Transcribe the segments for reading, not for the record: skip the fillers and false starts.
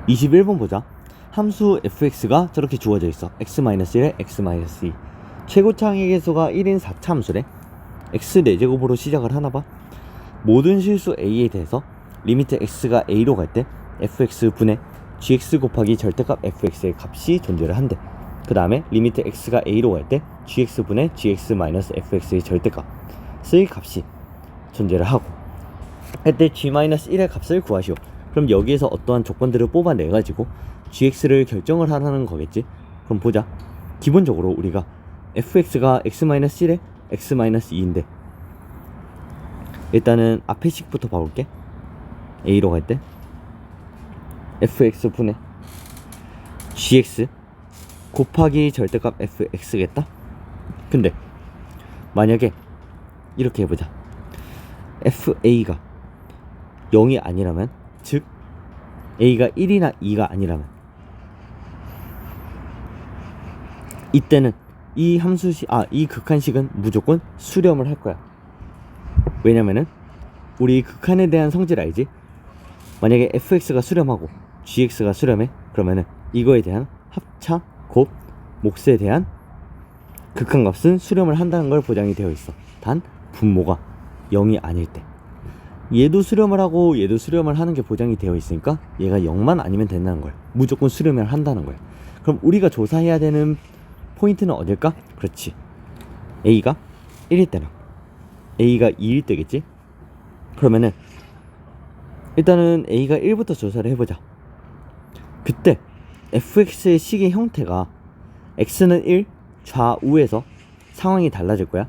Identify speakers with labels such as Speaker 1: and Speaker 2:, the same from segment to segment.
Speaker 1: 21번 보자. 함수 fx가 저렇게 주어져 있어. x-1에 x-2. 최고창의 계수가 1인 4차 함수래. x 4제곱으로 시작을 하나봐. 모든 실수 a에 대해서 리미트 x가 a로 갈 때 fx분의 gx 곱하기 절대값 fx의 값이 존재를 한대. 그 다음에 리미트 x가 a로 갈 때 gx분의 gx-fx의 절대값의 값이 존재를 하고, 할때 g-1의 값을 구하시오. 그럼 여기에서 어떠한 조건들을 뽑아내가지고 gx를 결정을 하라는 거겠지. 그럼 보자. 기본적으로 우리가 fx가 x-1에 x-2인데 일단은 앞에 식부터 봐볼게. a로 갈 때 fx분의 gx 곱하기 절대값 fx겠다. 근데 만약에 이렇게 해보자. fa가 0이 아니라면, 즉 a가 1이나 2가 아니라면, 이때는 이 함수식, 이 극한식은 무조건 수렴을 할 거야. 왜냐면은 우리 극한에 대한 성질 알지? 만약에 fx가 수렴하고 gx가 수렴해, 그러면은 이거에 대한 합차 곱 몫에 대한 극한값은 수렴을 한다는 걸 보장이 되어 있어. 단 분모가 0이 아닐 때. 얘도 수렴을 하고 얘도 수렴을 하는 게 보장이 되어 있으니까 얘가 0만 아니면 된다는 거야. 무조건 수렴을 한다는 거야. 그럼 우리가 조사해야 되는 포인트는 어딜까? 그렇지, a가 1일 때랑 a가 2일 때겠지. 그러면은 일단은 a가 1부터 조사를 해보자. 그때 fx의 식의 형태가 x는 1, 좌우에서 상황이 달라질 거야.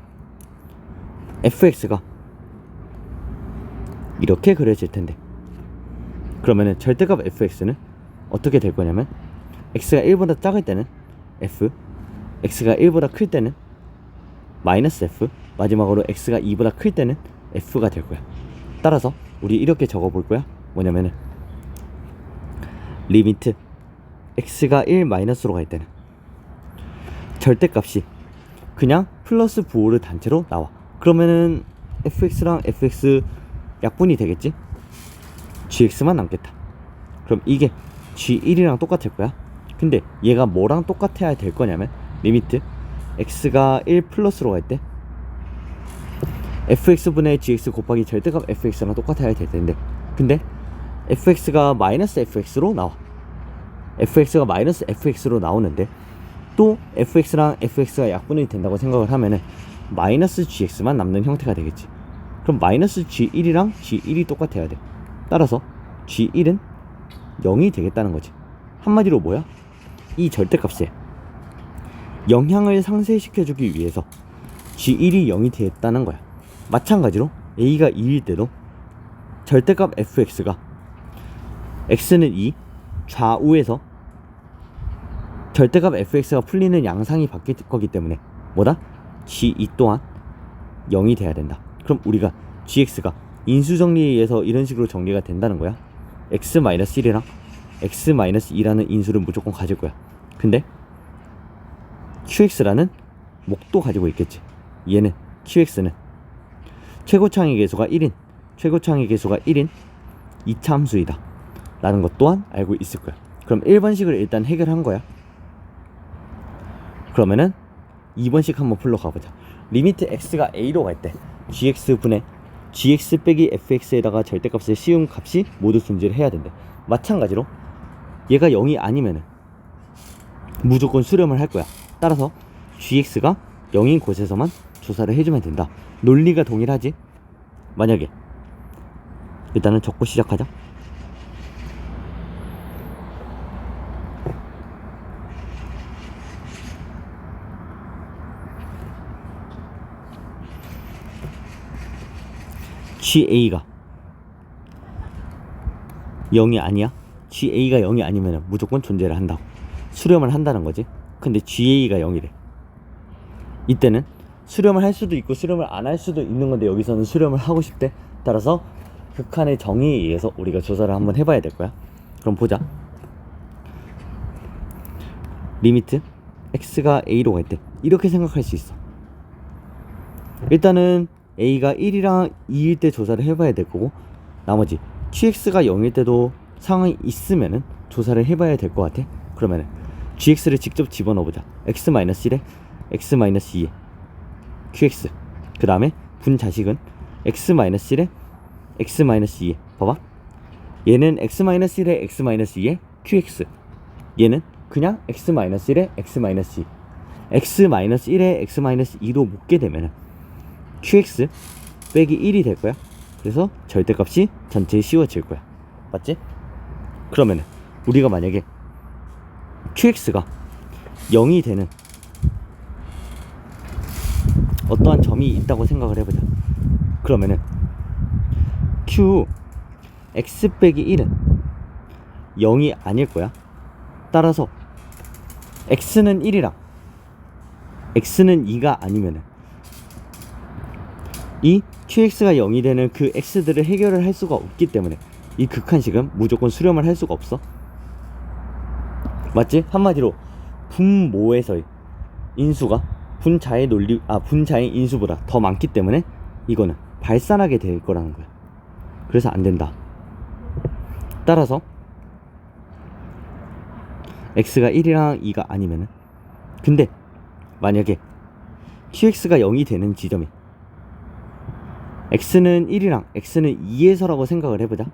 Speaker 1: fx가 이렇게 그려질 텐데, 그러면은 절대값 fx는 어떻게 될 거냐면, x가 1보다 작을 때는 f, x가 1보다 클 때는 마이너스 f, 마지막으로 x가 2보다 클 때는 f가 될 거야. 따라서 우리 이렇게 적어 볼 거야. 뭐냐면은 리미트 x가 1 마이너스로 갈 때는 절대값이 그냥 플러스 부호를 단체로 나와. 그러면은 fx랑 fx 약분이 되겠지. gx만 남겠다. 그럼 이게 g1이랑 똑같을 거야. 근데 얘가 뭐랑 똑같아야 될 거냐면, 리미트 x가 1 플러스로 갈 때 fx분의 gx 곱하기 절대값 fx랑 똑같아야 될 텐데, 근데 fx가 마이너스 fx로 나와. fx가 마이너스 fx로 나오는데 또 fx랑 fx가 약분이 된다고 생각을 하면은 마이너스 gx만 남는 형태가 되겠지. 그럼 마이너스 g1이랑 g1이 똑같아야 돼. 따라서 g1은 0이 되겠다는 거지. 한마디로 뭐야? 이 절대값에 영향을 상쇄시켜주기 위해서 g1이 0이 되었다는 거야. 마찬가지로 a가 2일 때도 절대값 fx가 x는 2, 좌우에서 절대값 fx가 풀리는 양상이 바뀔 거기 때문에 뭐다? g2 또한 0이 돼야 된다. 그럼 우리가 gx가 인수정리에 의해서 이런 식으로 정리가 된다는 거야. x-1이랑 x-2라는 인수를 무조건 가질 거야. 근데 qx라는 목도 가지고 있겠지. 얘는 qx는 최고창의 계수가 1인 2차 함수이다 라는 것 또한 알고 있을 거야. 그럼 1번식을 일단 해결한 거야. 그러면은 2번식 한번 풀러 가보자. 리미트 x가 a로 갈 때 gx분의 gx 빼기 fx에다가 절대값을 씌운 값이 모두 존재를 해야 된대. 마찬가지로 얘가 0이 아니면은 무조건 수렴을 할 거야. 따라서 gx가 0인 곳에서만 조사를 해주면 된다. 논리가 동일하지? 만약에 일단은 적고 시작하자. GA가 0이 아니야? GA가 0이 아니면 무조건 존재를 한다고, 수렴을 한다는 거지. 근데 GA가 0이래. 이때는 수렴을 할 수도 있고 수렴을 안 할 수도 있는 건데 여기서는 수렴을 하고 싶대. 따라서 극한의 정의에 의해서 우리가 조사를 한번 해봐야 될 거야. 그럼 보자. 리미트 x가 a로 갈 때 이렇게 생각할 수 있어. 일단은 a가 1이랑 2일 때 조사를 해봐야 될 거고, 나머지 qx가 0일 때도 상황이 있으면은 조사를 해봐야 될 것 같아. 그러면은 gx를 직접 집어넣어보자. x-1에 x-2에 qx, 그 다음에 분자식은 x-1에 x-2에 봐봐, 얘는 x-1에 x-2에 qx, 얘는 그냥 x-1에 x-2, x-1에 x-2로 묶게 되면 qx 빼기 1이 될 거야. 그래서 절대값이 전체에 씌워질 거야. 맞지? 그러면 우리가 만약에 qx가 0이 되는 어떠한 점이 있다고 생각을 해보자. 그러면은 qx 빼기 1은 0이 아닐 거야. 따라서 x는 1이랑 x는 2가 아니면은 이 qx가 0이 되는 그 x들을 해결을 할 수가 없기 때문에 이 극한식은 무조건 수렴을 할 수가 없어. 맞지? 한마디로 분모에서의 인수가 분자의 인수보다 더 많기 때문에 이거는 발산하게 될 거라는 거야. 그래서 안 된다. 따라서 x가 1이랑 2가 아니면은, 근데 만약에 qx가 0이 되는 지점이 x는 1이랑 x는 2에서라고 생각을 해보자.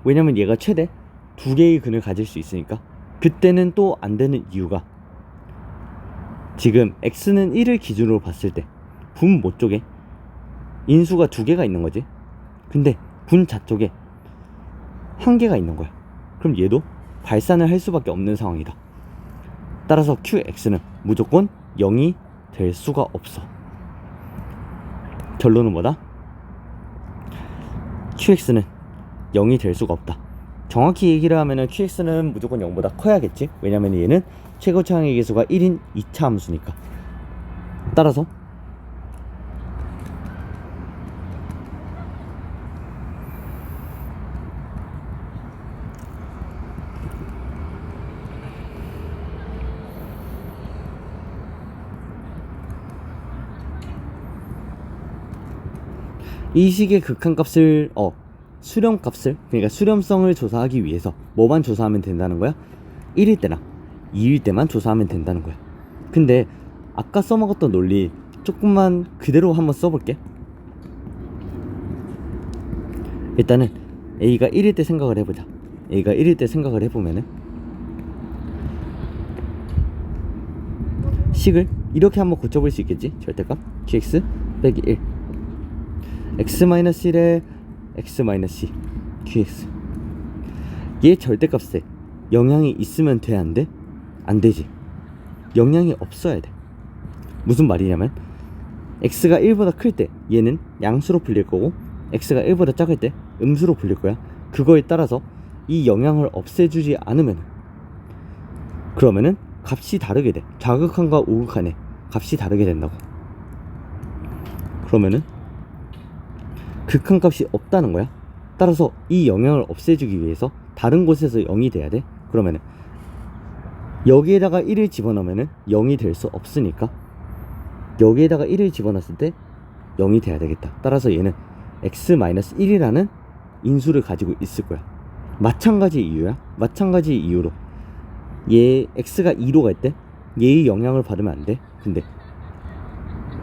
Speaker 1: 왜냐면 얘가 최대 2개의 근을 가질 수 있으니까. 그때는 또 안 되는 이유가, 지금 x는 1을 기준으로 봤을 때 분모 쪽에 인수가 2개가 있는 거지. 근데 분자 쪽에 1개가 있는 거야. 그럼 얘도 발산을 할 수밖에 없는 상황이다. 따라서 qx는 무조건 0이 될 수가 없어. 결론은 뭐다? qx는 0이 될 수가 없다. 정확히 얘기를 하면은 qx는 무조건 0보다 커야겠지. 왜냐면 얘는 최고 차항의 계수가 1인 2차 함수니까. 따라서 이 식의 극한값을 수렴값을, 그러니까 수렴성을 조사하기 위해서 뭐만 조사하면 된다는 거야? 1일 때나 2일 때만 조사하면 된다는 거야. 근데 아까 써먹었던 논리 조금만 그대로 한번 써볼게. 일단은 A가 1일 때 생각을 해보자. A가 1일 때 생각을 해보면은 식을 이렇게 한번 고쳐볼 수 있겠지. 절대값 qx 빼기 1 x-1에 x-2 qx, 얘 절대값에 영향이 있으면 돼, 안 돼? 안 되지. 영향이 없어야 돼. 무슨 말이냐면 x가 1보다 클 때 얘는 양수로 풀릴 거고, x가 1보다 작을 때 음수로 풀릴 거야. 그거에 따라서 이 영향을 없애주지 않으면 그러면은 값이 다르게 돼. 좌극한과 우극한의 값이 다르게 된다고. 그러면은 극한값이 없다는 거야. 따라서 이 영향을 없애주기 위해서 다른 곳에서 0이 돼야 돼. 그러면은 여기에다가 1을 집어넣으면은 0이 될 수 없으니까 여기에다가 1을 집어넣었을 때 0이 돼야 되겠다. 따라서 얘는 x-1이라는 인수를 가지고 있을 거야. 마찬가지 이유야. 마찬가지 이유로 얘 x가 2로 갈 때 얘의 영향을 받으면 안 돼. 근데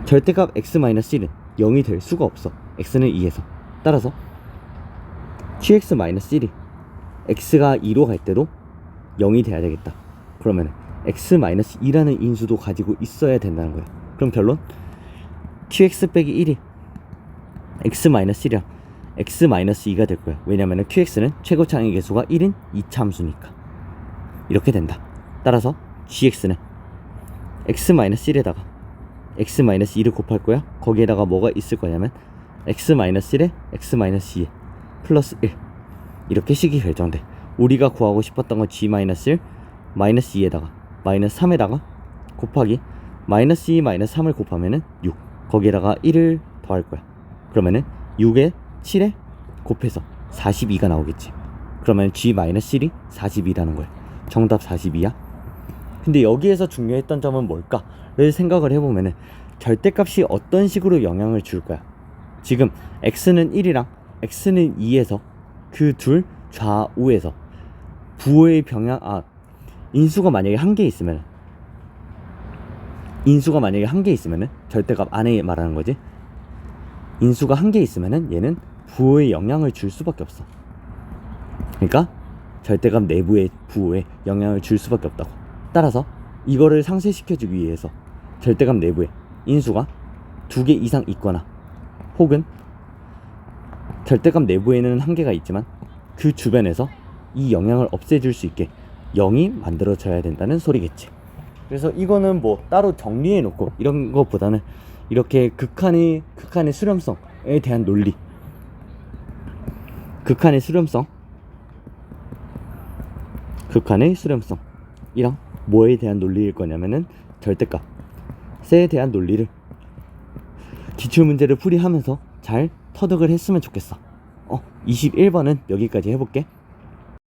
Speaker 1: 절대값 x-1은 0이 될 수가 없어. x는 2에서. 따라서 qx-1이 x가 2로 갈 때도 0이 돼야 되겠다. 그러면 x-2라는 인수도 가지고 있어야 된다는 거야. 그럼 결론, qx 빼기 1이 x-1이랑 x-2가 될 거야. 왜냐면 qx는 최고 차항의 계수가 1인 2차 함수니까. 이렇게 된다. 따라서 gx는 x-1에다가 x-2를 곱할 거야. 거기에다가 뭐가 있을 거냐면 x-1에 x-2에 플러스 1, 이렇게 식이 결정돼. 우리가 구하고 싶었던 건 g-1 마이너스 2에다가 마이너스 3에다가 곱하기 마이너스 2 마이너스 3을 곱하면은 6, 거기에다가 1을 더할 거야. 그러면은 6에 7에 곱해서 42가 나오겠지. 그러면 g-1이 42라는 거야. 정답 42야. 근데 여기에서 중요했던 점은 뭘까를 생각을 해보면은 절대값이 어떤 식으로 영향을 줄 거야. 지금 x는 1이랑 x는 2에서 그 둘 좌우에서 부호의 병양 인수가 만약에 한 개 있으면 절대값 안에 말하는 거지. 인수가 한 개 있으면은 얘는 부호에 영향을 줄 수밖에 없어. 그러니까 절대값 내부의 부호에 영향을 줄 수밖에 없다고. 따라서 이거를 상쇄시켜주기 위해서 절대값 내부에 인수가 2개 이상 있거나 혹은 절대값 내부에는 한 개가 있지만 그 주변에서 이 영향을 없애줄 수 있게 0이 만들어져야 된다는 소리겠지. 그래서 이거는 뭐 따로 정리해 놓고 이런 것보다는 이렇게 극한의 수렴성에 대한 논리, 극한의 수렴성이랑 뭐에 대한 논리일 거냐면은 절대값에 대한 논리를 기출문제를 풀이하면서 잘 터득을 했으면 좋겠어. 21번은 여기까지 해볼게.